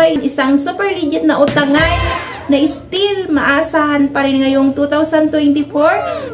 Labskoy, isang super legit na utangan na still maasahan pa rin ngayong 2024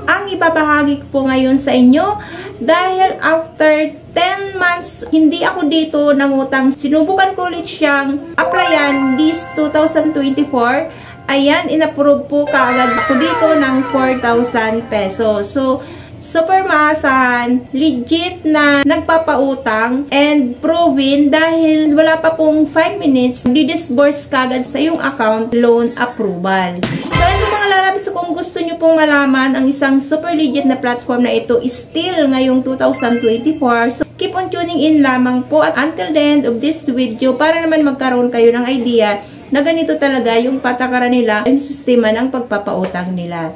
ang ibabahagi ko po ngayon sa inyo dahil after 10 months hindi ako dito nangutang. Sinubukan ko ulit siyang applyan this 2024. Ayan, inapprove po kaagad ako dito ng 4,000 pesos. So, super maasahan, legit na nagpapautang and proven dahil wala pa pong 5 minutes, di-disburse kagad sa iyong account loan approval. So, ano mga lalabs, kung gusto nyo pong malaman ang isang super legit na platform na ito is still ngayong 2024. So, keep on tuning in lamang po at until the end of this video para naman magkaroon kayo ng idea na ganito talaga yung patakaran nila, yung sistema ng pagpapautang nila.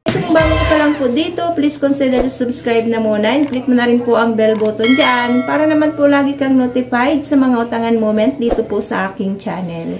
Kung bago ka lang po dito, please consider to subscribe na muna and click mo na rin po ang bell button dyan para naman po lagi kang notified sa mga utangan moment dito po sa aking channel.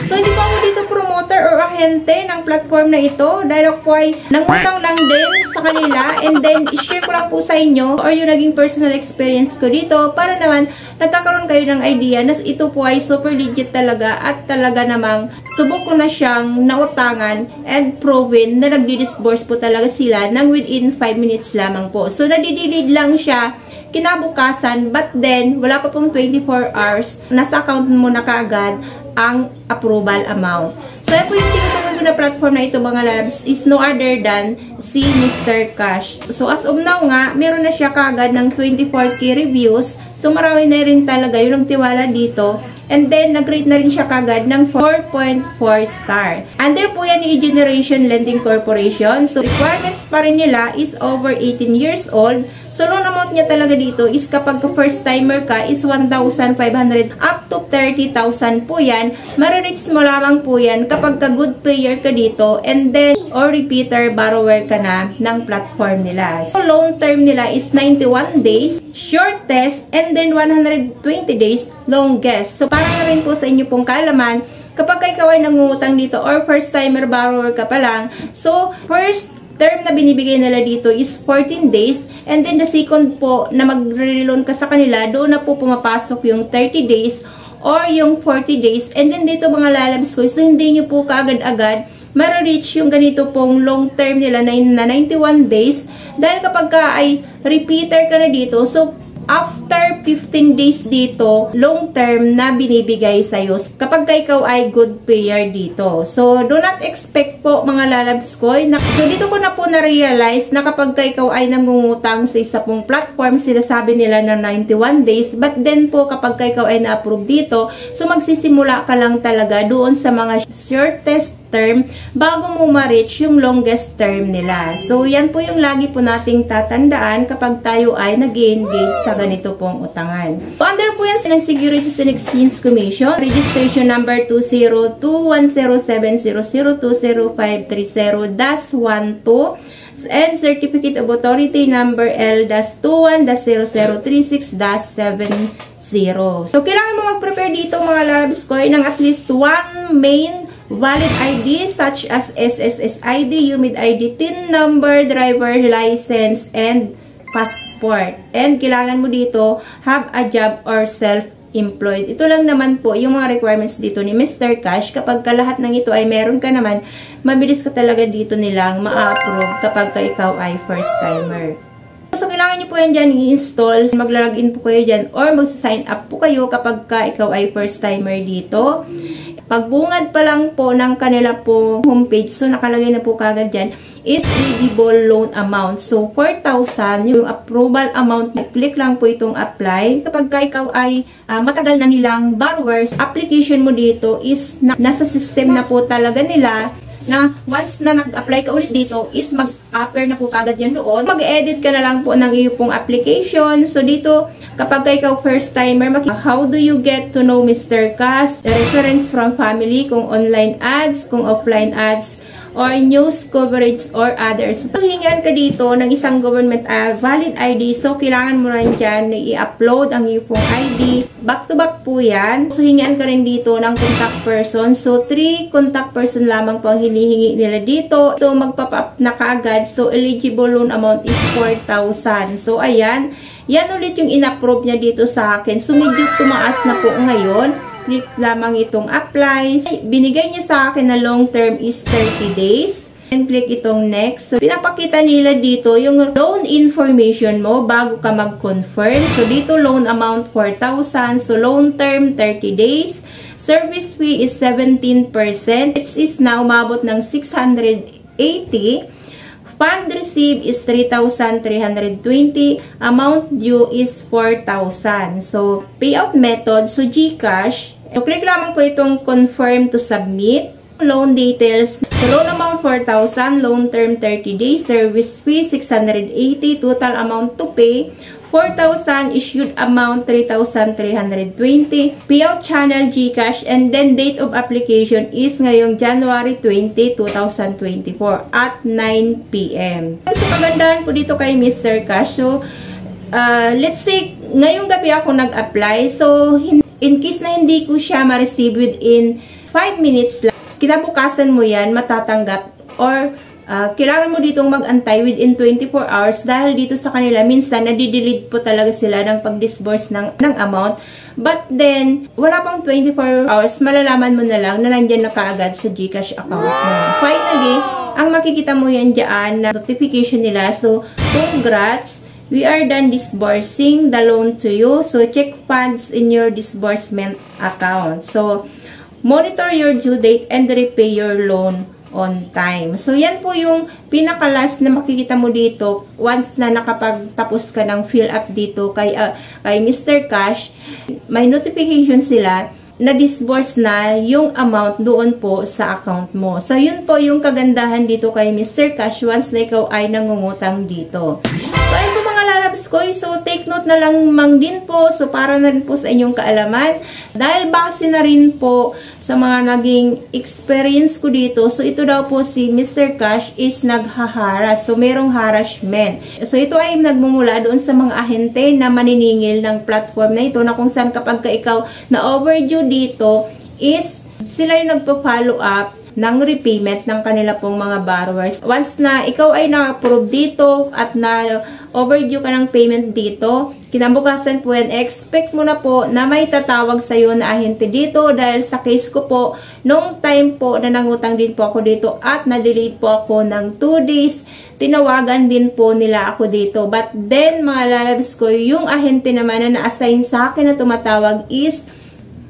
So, hindi po ako dito promoter or ahente ng platform na ito dahil ako po ay nangutang lang din sa kanila and then share ko lang po sa inyo or yung naging personal experience ko dito para naman nagkakaroon kayo ng idea na ito po ay super legit talaga at talaga namang subok ko na siyang nautangan and proven na nagdi-disburse po talaga sila ng within 5 minutes lamang po. So, nadidelete lang siya kinabukasan but then wala pa pong 24 hours nasa account mo na kaagad ang approval amount. So, yan po yung tinutukoy ko na platform na ito mga lalabs is no other than si Mr. Cash. So, as of now nga, meron na siya kaagad ng 24k reviews. So, marami na rin talaga yung nagtiwala dito. And then, nag-rate na rin siya kagad ng 4.4 star. Under po yan ni E-Generation Lending Corporation. So, requirements pa rin nila is over 18 years old. So, loan amount niya talaga dito is kapag first timer ka is 1,500 up to 30,000 po yan. Marireach mo lamang po yan kapag ka good player ka dito and then or repeater borrower ka na ng platform nila. So, loan term nila is 91 days, shortest, and then 120 days, longest. So, para na rin po sa inyo pong kaalaman, kapag ikaw ay nangungutang dito or first timer borrower ka pa lang, so, first term na binibigay nila dito is 14 days and then the second po na magre-loan ka sa kanila, doon na po pumapasok yung 30 days or yung 40 days and then dito mga lalabs ko, so hindi nyo po kaagad-agad mara-reach yung ganito pong long term nila na 91 days dahil kapag ka ay repeater ka na dito, so after 15 days dito, long term na binibigay sa'yo kapag ka ikaw ay good payer dito. So, do not expect po mga lalabs ko. So, dito ko na po na-realize na kapag ka ikaw ay nangungutang sa isa pong platform, sinasabi nila na 91 days. But then po, kapag ka ikaw ay na-approve dito, so magsisimula ka lang talaga doon sa mga shortest term bago mo ma-reach yung longest term nila. So, yan po yung lagi po nating tatandaan kapag tayo ay nag-engage sa ganito pong utangan. So, under po yan ng Securities and Exchange Commission, registration number 2021070020530-12 and certificate of authority number L-21-0036-70. So, kailangan mo mag-prepare dito mga labs ko ng at least one main valid ID such as SSS ID, UMID ID, TIN number, driver license, and passport. And kailangan mo dito have a job or self-employed. Ito lang naman po yung mga requirements dito ni Mr. Cash. Kapag ka lahat ng ito ay meron ka naman, mabilis ka talaga dito nilang ma-approve kapag ka ikaw ay first timer. So, kailangan nyo po yan dyan i-install. Maglalagin po kayo dyan or mag-sign up po kayo kapag ka ikaw ay first timer dito. Pagbungad pa lang po ng kanila po homepage, so nakalagay na po kagad dyan, is eligible loan amount. So, 4,000 yung approval amount. Click lang po itong apply. Kapag ka ikaw ay matagal na nilang borrowers, application mo dito is nasa system na po talaga nila na once na nag-apply ka ulit dito is mag-appear na po kagad yan doon. Mag-edit ka na lang po ng iyong pong application. So, dito, kapag ikaw first timer, how do you get to know Mr. Cash? The reference from family, kung online ads, kung offline ads, or news coverage or others. So, hingian ka dito ng isang government valid ID. So, kailangan mo rin dyan na i-upload ang iyong ID. Back to back po yan. So, hingian ka rin dito ng contact person. So, 3 contact person lamang po ang hinihingi nila dito. Ito, magpap-up na kaagad. So, eligible loan amount is 4,000. So, ayan. Yan ulit yung in-approve niya dito sa akin. So, medyo tumaas na po ngayon. Click lamang itong apply. Binigay niya sa akin na long term is 30 days. And click itong next. So, pinapakita nila dito yung loan information mo bago ka mag-confirm. So, dito loan amount 4,000. So, loan term 30 days. Service fee is 17%. It is now mabot ng 680. Fund received is 3,320. Amount due is 4,000. So, payout method. So, GCash. So, click lamang po itong confirm to submit. Loan details. So, loan amount 4,000. Loan term 30 days. Service fee 680. Total amount to pay 4,000. Issued amount 3,320. Payout channel GCash. And then date of application is ngayong January 20, 2024 at 9 p.m. So, kagandahan po dito kay Mr. Cash. So, let's say, ngayong gabi ako nag-apply. So, in case na hindi ko siya ma-receive within 5 minutes lang, kinabukasan mo yan, matatanggap. Or, kailangan mo ditong mag-antay within 24 hours dahil dito sa kanila, minsan, nadidelete po talaga sila ng pag-disburse ng amount. But then, wala pang 24 hours, malalaman mo na lang na nandyan na kaagad sa GCash account mo. Finally, ang makikita mo yan dyan na notification nila. So, congrats! We are done disbursing the loan to you. So, check funds in your disbursement account. So, monitor your due date and repay your loan on time. So, yan po yung pinaka-last na makikita mo dito once na nakapagtapos ka ng fill up dito kay Mr. Cash. May notification sila na disburse na yung amount doon po sa account mo. So, yun po yung kagandahan dito kay Mr. Cash once na ikaw ay nangungutang dito. So, ayun po mga lalabs ko. So, take note na lang mang din po. So, para na rin po sa inyong kaalaman. Dahil base na rin po sa mga naging experience ko dito. So, ito daw po si Mr. Cash is naghaharas. So, merong harassment. So, ito ay nagmumula doon sa mga ahente na maniningil ng platform na ito na kung saan kapag ka ikaw na overdue dito is sila yung nagpa-follow up ng repayment ng kanila pong mga borrowers. Once na ikaw ay na-approve dito at na overdue ka ng payment dito, kinabukasan po yan, expect mo na po na may tatawag sa'yo na ahente dito dahil sa case ko po, nung time po na nangutang din po ako dito at na-delete po ako ng 2 days, tinawagan din po nila ako dito. But then, mga lalabs ko, yung ahente naman na na-assign sa akin na tumatawag is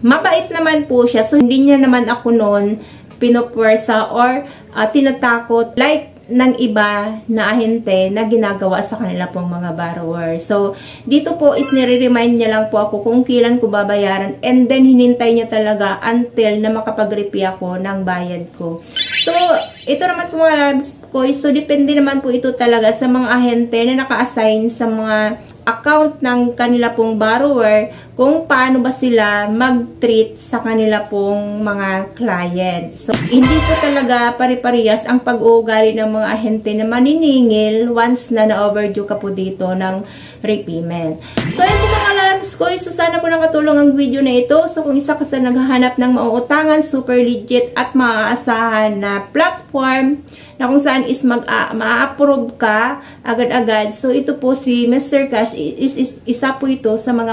mabait naman po siya. So, hindi niya naman ako noon pinupwersa or tinatakot like ng iba na ahente na ginagawa sa kanila pong mga borrower. So, dito po is nire-remind niya lang po ako kung kailan ko babayaran and then hinintay niya talaga until na makapag-repay ako ng bayad ko. So, ito naman po mga labs ko. So, depende naman po ito talaga sa mga ahente na naka-assign sa mga account ng kanila pong borrower kung paano ba sila mag-treat sa kanila pong mga clients. So, hindi po talaga pare-parehas ang pag-uugali ng mga ahente na maniningil once na na-overdue ka po dito ng repayment. So, ayun po mga lalabs ko. So, sana po nakatulong ang video na ito. So, kung isa ka sa naghahanap ng mauutangan, super legit at maaasahan na platform na kung saan is ma-approve ka agad-agad. So, ito po si Mr. Cash is isa po ito sa mga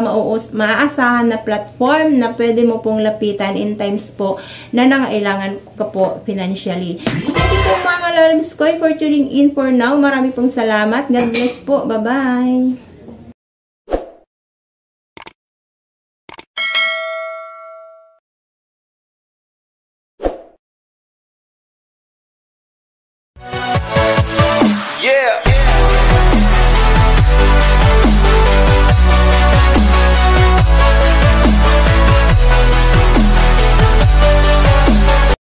maaasahan na platform na pwede mo pong lapitan in times po na nangailangan ka po financially. So, thank you po mga lalabs ko for tuning in for now. Marami pong salamat. God bless po. Bye-bye!